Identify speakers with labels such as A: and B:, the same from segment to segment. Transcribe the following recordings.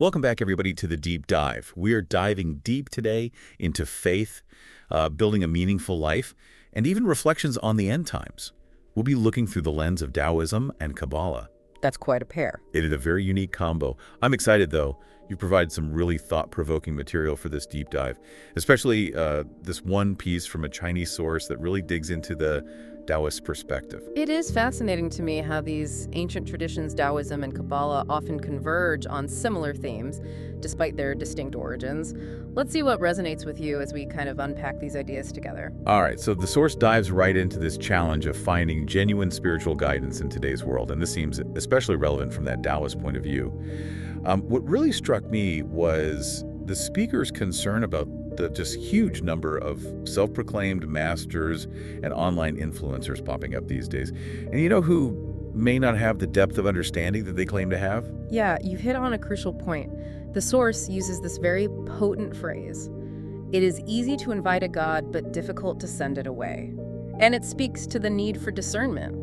A: Welcome back, everybody, to the Deep Dive. We are diving deep today into faith, building a meaningful life, and even reflections on the end times. We'll be looking through the lens of Taoism and Kabbalah.
B: That's quite a pair.
A: It is a very unique combo. I'm excited, though. You provided some really thought-provoking material for this deep dive, especially this one piece from a Chinese source that really digs into the Taoist perspective.
B: It is fascinating to me how these ancient traditions, Taoism and Kabbalah, often converge on similar themes, despite their distinct origins. Let's see what resonates with you as we kind of unpack these ideas together.
A: All right, so the source dives right into this challenge of finding genuine spiritual guidance in today's world, and this seems especially relevant from that Taoist point of view. What really struck me was the speaker's concern about the just huge number of self-proclaimed masters and online influencers popping up these days. And you know who may not have the depth of understanding that they claim to have?
B: Yeah, you've hit on a crucial point. The source uses this very potent phrase. It is easy to invite a god, but difficult to send it away. And it speaks to the need for discernment,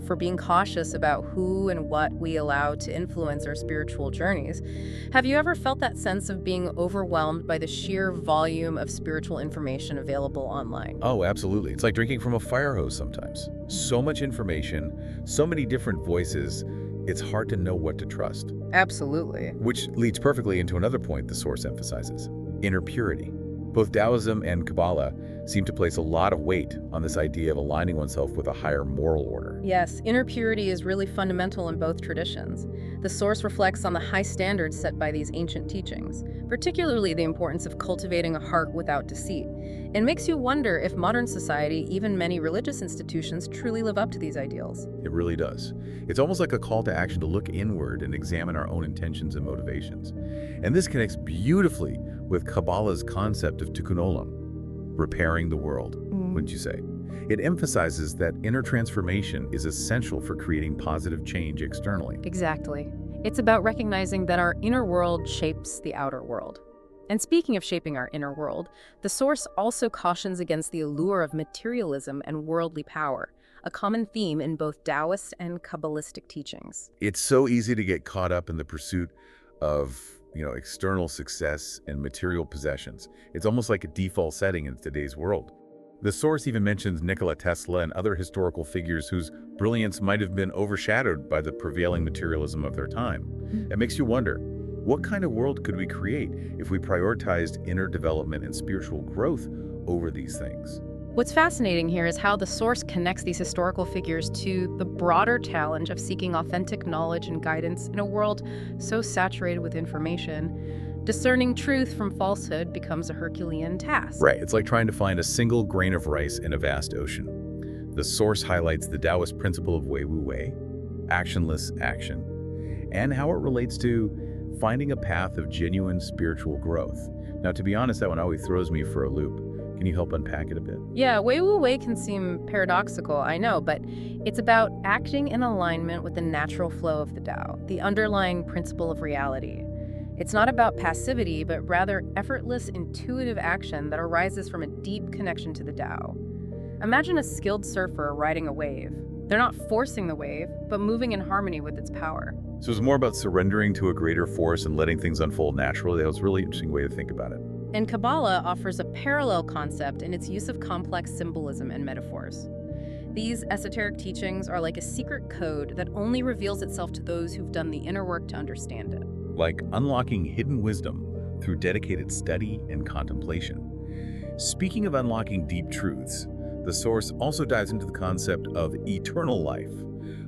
B: for being cautious about who and what we allow to influence our spiritual journeys. Have you ever felt that sense of being overwhelmed by the sheer volume of spiritual information available online?
A: Oh, absolutely. It's like drinking from a fire hose sometimes. So much information, so many different voices, it's hard to know what to trust.
B: Absolutely.
A: Which leads perfectly into another point the source emphasizes: inner purity. Both Taoism and Kabbalah seem to place a lot of weight on this idea of aligning oneself with a higher moral order.
B: Yes, inner purity is really fundamental in both traditions. The source reflects on the high standards set by these ancient teachings, particularly the importance of cultivating a heart without deceit. It makes you wonder if modern society, even many religious institutions, truly live up to these ideals.
A: It really does. It's almost like a call to action to look inward and examine our own intentions and motivations. And this connects beautifully with Kabbalah's concept of tikkun olam, repairing the world, wouldn't you say? It emphasizes that inner transformation is essential for creating positive change externally.
B: Exactly. It's about recognizing that our inner world shapes the outer world. And speaking of shaping our inner world, the source also cautions against the allure of materialism and worldly power, a common theme in both Taoist and Kabbalistic teachings.
A: It's so easy to get caught up in the pursuit of external success and material possessions. It's almost like a default setting in today's world. The source even mentions Nikola Tesla and other historical figures whose brilliance might have been overshadowed by the prevailing materialism of their time. It makes you wonder, what kind of world could we create if we prioritized inner development and spiritual growth over these things?
B: What's fascinating here is how the source connects these historical figures to the broader challenge of seeking authentic knowledge and guidance in a world so saturated with information. Discerning truth from falsehood becomes a Herculean task.
A: Right, it's like trying to find a single grain of rice in a vast ocean. The source highlights the Taoist principle of wei wu wei, actionless action, and how it relates to finding a path of genuine spiritual growth. Now, to be honest, that one always throws me for a loop. Can you help unpack it a bit?
B: Yeah, wei wu wei can seem paradoxical, I know, but it's about acting in alignment with the natural flow of the Tao, the underlying principle of reality. It's not about passivity, but rather effortless, intuitive action that arises from a deep connection to the Tao. Imagine a skilled surfer riding a wave. They're not forcing the wave, but moving in harmony with its power.
A: So it's more about surrendering to a greater force and letting things unfold naturally. That was a really interesting way to think about it.
B: And Kabbalah offers a parallel concept in its use of complex symbolism and metaphors. These esoteric teachings are like a secret code that only reveals itself to those who've done the inner work to understand it.
A: Like unlocking hidden wisdom through dedicated study and contemplation. Speaking of unlocking deep truths, the source also dives into the concept of eternal life,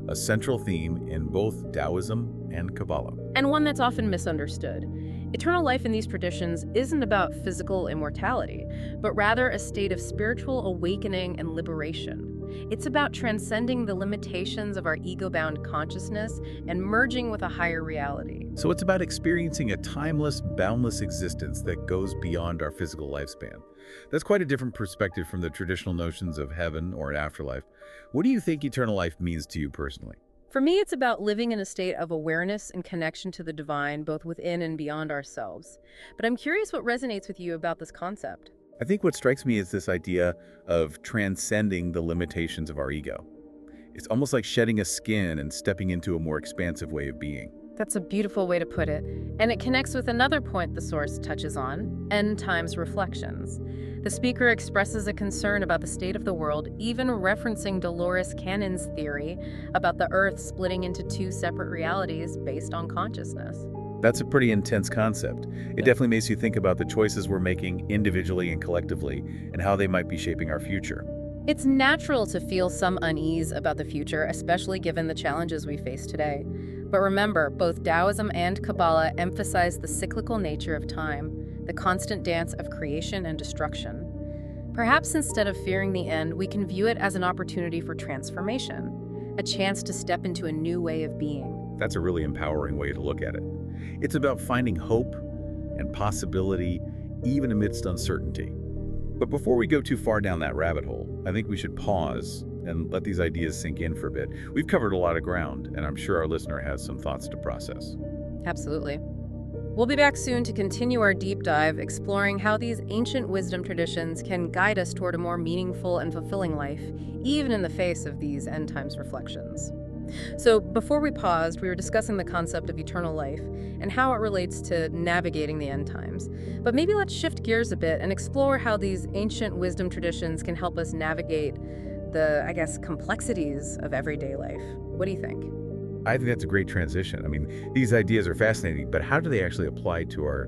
A: a central theme in both Taoism and Kabbalah.
B: And one that's often misunderstood. Eternal life in these traditions isn't about physical immortality, but rather a state of spiritual awakening and liberation. It's about transcending the limitations of our ego-bound consciousness and merging with a higher reality.
A: So it's about experiencing a timeless, boundless existence that goes beyond our physical lifespan. That's quite a different perspective from the traditional notions of heaven or an afterlife. What do you think eternal life means to you personally?
B: For me, it's about living in a state of awareness and connection to the divine, both within and beyond ourselves. But I'm curious what resonates with you about this concept.
A: I think what strikes me is this idea of transcending the limitations of our ego. It's almost like shedding a skin and stepping into a more expansive way of being.
B: That's a beautiful way to put it. And it connects with another point the source touches on, end times reflections. The speaker expresses a concern about the state of the world, even referencing Dolores Cannon's theory about the Earth splitting into two separate realities based on consciousness.
A: That's a pretty intense concept. It definitely makes you think about the choices we're making individually and collectively and how they might be shaping our future.
B: It's natural to feel some unease about the future, especially given the challenges we face today. But remember, both Taoism and Kabbalah emphasize the cyclical nature of time, the constant dance of creation and destruction. Perhaps instead of fearing the end, we can view it as an opportunity for transformation, a chance to step into a new way of being.
A: That's a really empowering way to look at it. It's about finding hope and possibility even amidst uncertainty. But before we go too far down that rabbit hole, I think we should pause and let these ideas sink in for a bit. We've covered a lot of ground, and I'm sure our listener has some thoughts to process.
B: Absolutely. We'll be back soon to continue our deep dive, exploring how these ancient wisdom traditions can guide us toward a more meaningful and fulfilling life, even in the face of these end times reflections. So before we paused, we were discussing the concept of eternal life and how it relates to navigating the end times. But maybe let's shift gears a bit and explore how these ancient wisdom traditions can help us navigate the, complexities of everyday life. What do you think?
A: I think that's a great transition. I mean, these ideas are fascinating, but how do they actually apply to our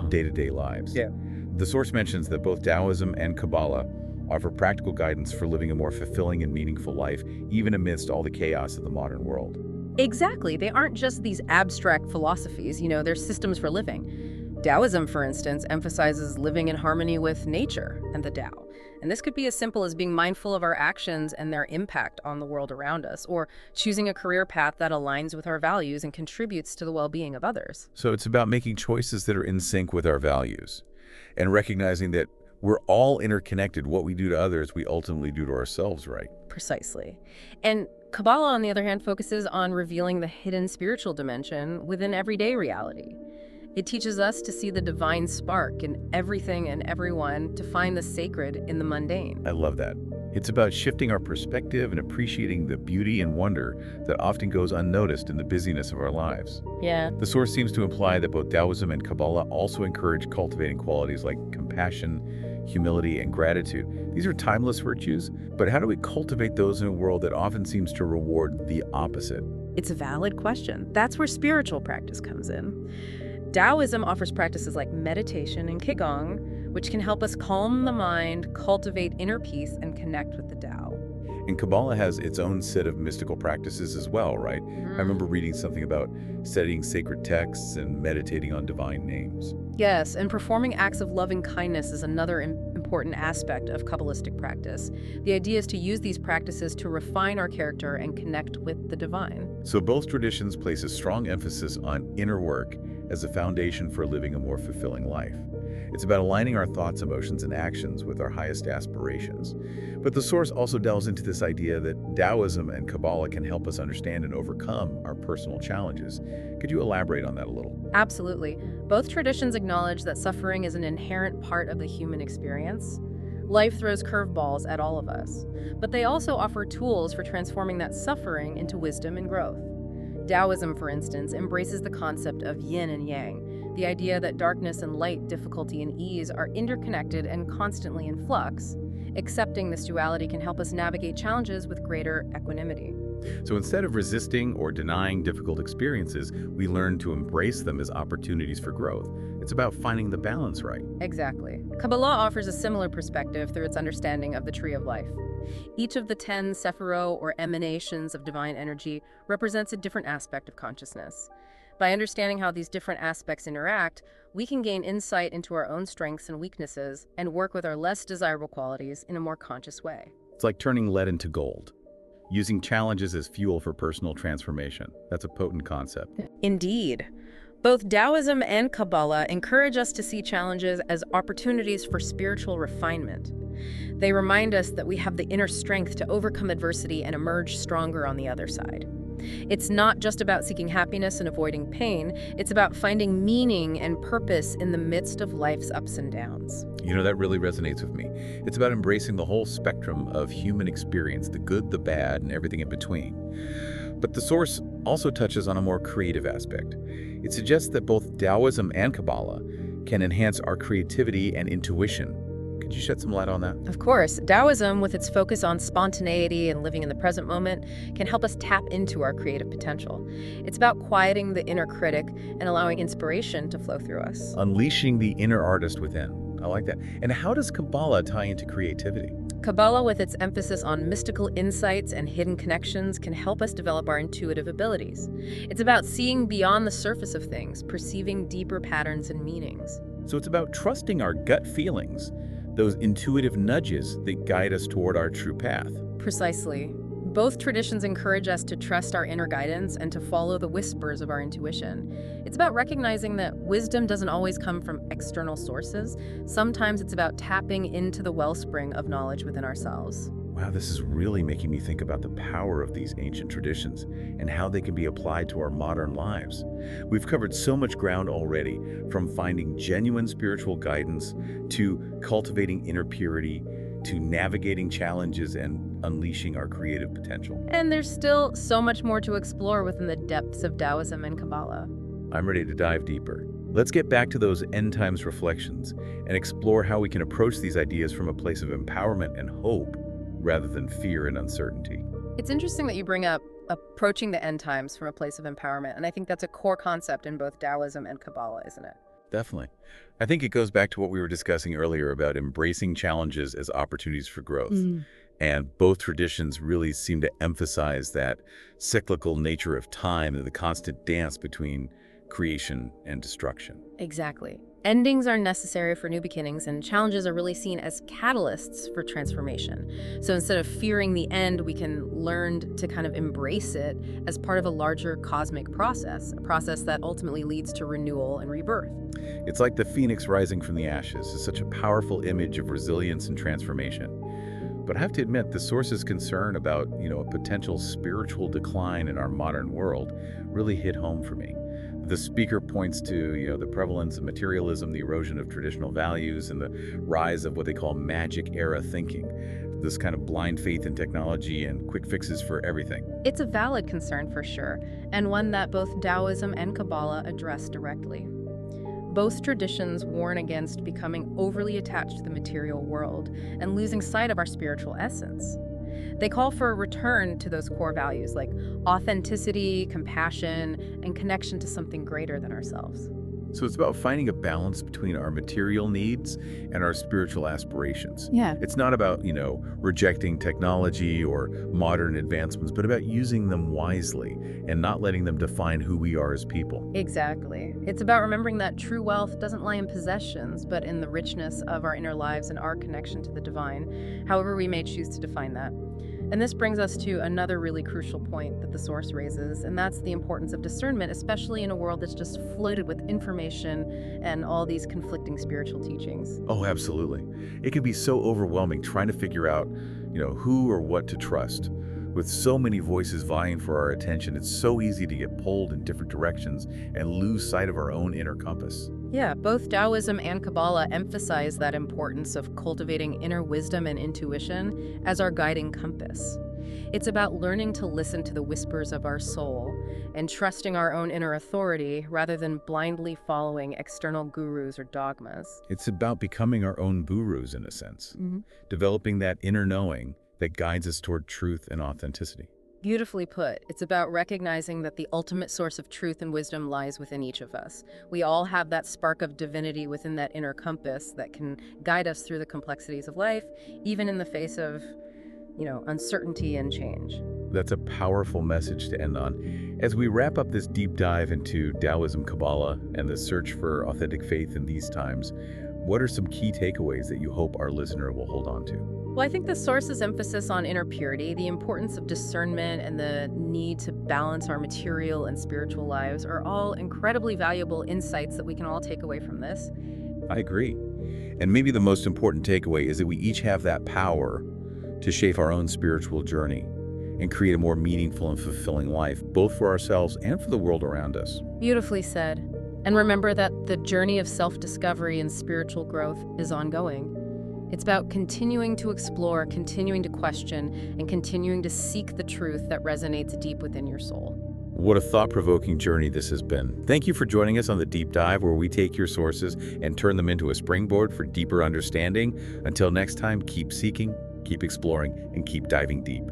A: day-to-day lives?
B: Yeah.
A: The source mentions that both Taoism and Kabbalah offer practical guidance for living a more fulfilling and meaningful life, even amidst all the chaos of the modern world.
B: Exactly. They aren't just these abstract philosophies, they're systems for living. Taoism, for instance, emphasizes living in harmony with nature and the Tao. And this could be as simple as being mindful of our actions and their impact on the world around us, or choosing a career path that aligns with our values and contributes to the well-being of others.
A: So it's about making choices that are in sync with our values and recognizing that we're all interconnected. What we do to others, we ultimately do to ourselves, right?
B: Precisely. And Kabbalah, on the other hand, focuses on revealing the hidden spiritual dimension within everyday reality. It teaches us to see the divine spark in everything and everyone, to find the sacred in the mundane.
A: I love that. It's about shifting our perspective and appreciating the beauty and wonder that often goes unnoticed in the busyness of our lives.
B: Yeah.
A: The source seems to imply that both Taoism and Kabbalah also encourage cultivating qualities like compassion, humility, and gratitude. These are timeless virtues, but how do we cultivate those in a world that often seems to reward the opposite?
B: It's a valid question. That's where spiritual practice comes in. Taoism offers practices like meditation and Qigong, which can help us calm the mind, cultivate inner peace, and connect with the Tao.
A: And Kabbalah has its own set of mystical practices as well, right? I remember reading something about studying sacred texts and meditating on divine names.
B: Yes, and performing acts of loving kindness is another important aspect of Kabbalistic practice. The idea is to use these practices to refine our character and connect with the divine.
A: So both traditions place a strong emphasis on inner work as a foundation for living a more fulfilling life. It's about aligning our thoughts, emotions, and actions with our highest aspirations. But the source also delves into this idea that Taoism and Kabbalah can help us understand and overcome our personal challenges. Could you elaborate on that a little?
B: Absolutely. Both traditions acknowledge that suffering is an inherent part of the human experience. Life throws curveballs at all of us, but they also offer tools for transforming that suffering into wisdom and growth. Taoism, for instance, embraces the concept of yin and yang, the idea that darkness and light, difficulty and ease are interconnected and constantly in flux. Accepting this duality can help us navigate challenges with greater equanimity.
A: So instead of resisting or denying difficult experiences, we learn to embrace them as opportunities for growth. It's about finding the balance right.
B: Exactly. Kabbalah offers a similar perspective through its understanding of the tree of life. Each of the 10 sephirot, or emanations of divine energy, represents a different aspect of consciousness. By understanding how these different aspects interact, we can gain insight into our own strengths and weaknesses and work with our less desirable qualities in a more conscious way.
A: It's like turning lead into gold, using challenges as fuel for personal transformation. That's a potent concept.
B: Indeed. Both Taoism and Kabbalah encourage us to see challenges as opportunities for spiritual refinement. They remind us that we have the inner strength to overcome adversity and emerge stronger on the other side. It's not just about seeking happiness and avoiding pain, it's about finding meaning and purpose in the midst of life's ups and downs.
A: You know, that really resonates with me. It's about embracing the whole spectrum of human experience, the good, the bad, and everything in between. But the source also touches on a more creative aspect. It suggests that both Taoism and Kabbalah can enhance our creativity and intuition. Could you shed some light on that?
B: Of course, Taoism, with its focus on spontaneity and living in the present moment, can help us tap into our creative potential. It's about quieting the inner critic and allowing inspiration to flow through us.
A: Unleashing the inner artist within. I like that. And how does Kabbalah tie into creativity?
B: Kabbalah, with its emphasis on mystical insights and hidden connections, can help us develop our intuitive abilities. It's about seeing beyond the surface of things, perceiving deeper patterns and meanings.
A: So it's about trusting our gut feelings, those intuitive nudges that guide us toward our true path.
B: Precisely. Both traditions encourage us to trust our inner guidance and to follow the whispers of our intuition. It's about recognizing that wisdom doesn't always come from external sources. Sometimes it's about tapping into the wellspring of knowledge within ourselves.
A: Wow, this is really making me think about the power of these ancient traditions and how they can be applied to our modern lives. We've covered so much ground already, from finding genuine spiritual guidance to cultivating inner purity to navigating challenges and unleashing our creative potential.
B: And there's still so much more to explore within the depths of Taoism and Kabbalah.
A: I'm ready to dive deeper. Let's get back to those end times reflections and explore how we can approach these ideas from a place of empowerment and hope rather than fear and uncertainty.
B: It's interesting that you bring up approaching the end times from a place of empowerment, and I think that's a core concept in both Taoism and Kabbalah, isn't it?
A: Definitely. I think it goes back to what we were discussing earlier about embracing challenges as opportunities for growth. And both traditions really seem to emphasize that cyclical nature of time and the constant dance between creation and destruction.
B: Exactly. Endings are necessary for new beginnings, and challenges are really seen as catalysts for transformation. So instead of fearing the end, we can learn to kind of embrace it as part of a larger cosmic process, a process that ultimately leads to renewal and rebirth.
A: It's like the phoenix rising from the ashes. It's such a powerful image of resilience and transformation. But I have to admit, the source's concern about, a potential spiritual decline in our modern world really hit home for me. The speaker points to, the prevalence of materialism, the erosion of traditional values, and the rise of what they call magic era thinking. This kind of blind faith in technology and quick fixes for everything.
B: It's a valid concern for sure, and one that both Taoism and Kabbalah address directly. Both traditions warn against becoming overly attached to the material world and losing sight of our spiritual essence. They call for a return to those core values like authenticity, compassion, and connection to something greater than ourselves.
A: So it's about finding a balance between our material needs and our spiritual aspirations.
B: Yeah.
A: It's not about, rejecting technology or modern advancements, but about using them wisely and not letting them define who we are as people.
B: Exactly. It's about remembering that true wealth doesn't lie in possessions, but in the richness of our inner lives and our connection to the divine, however we may choose to define that. And this brings us to another really crucial point that the source raises, and that's the importance of discernment, especially in a world that's just flooded with information and all these conflicting spiritual teachings.
A: Oh, absolutely. It can be so overwhelming trying to figure out, who or what to trust. With so many voices vying for our attention, it's so easy to get pulled in different directions and lose sight of our own inner compass.
B: Yeah, both Taoism and Kabbalah emphasize that importance of cultivating inner wisdom and intuition as our guiding compass. It's about learning to listen to the whispers of our soul and trusting our own inner authority rather than blindly following external gurus or dogmas.
A: It's about becoming our own gurus in a sense, developing that inner knowing that guides us toward truth and authenticity.
B: Beautifully put. It's about recognizing that the ultimate source of truth and wisdom lies within each of us. We all have that spark of divinity within that inner compass that can guide us through the complexities of life, even in the face of, uncertainty and change.
A: That's a powerful message to end on. As we wrap up this deep dive into Taoism, Kabbalah, and the search for authentic faith in these times, what are some key takeaways that you hope our listener will hold on to?
B: Well, I think the source's emphasis on inner purity, the importance of discernment, and the need to balance our material and spiritual lives are all incredibly valuable insights that we can all take away from this.
A: I agree. And maybe the most important takeaway is that we each have that power to shape our own spiritual journey and create a more meaningful and fulfilling life, both for ourselves and for the world around us.
B: Beautifully said. And remember that the journey of self-discovery and spiritual growth is ongoing. It's about continuing to explore, continuing to question, and continuing to seek the truth that resonates deep within your soul.
A: What a thought-provoking journey this has been. Thank you for joining us on the Deep Dive, where we take your sources and turn them into a springboard for deeper understanding. Until next time, keep seeking, keep exploring, and keep diving deep.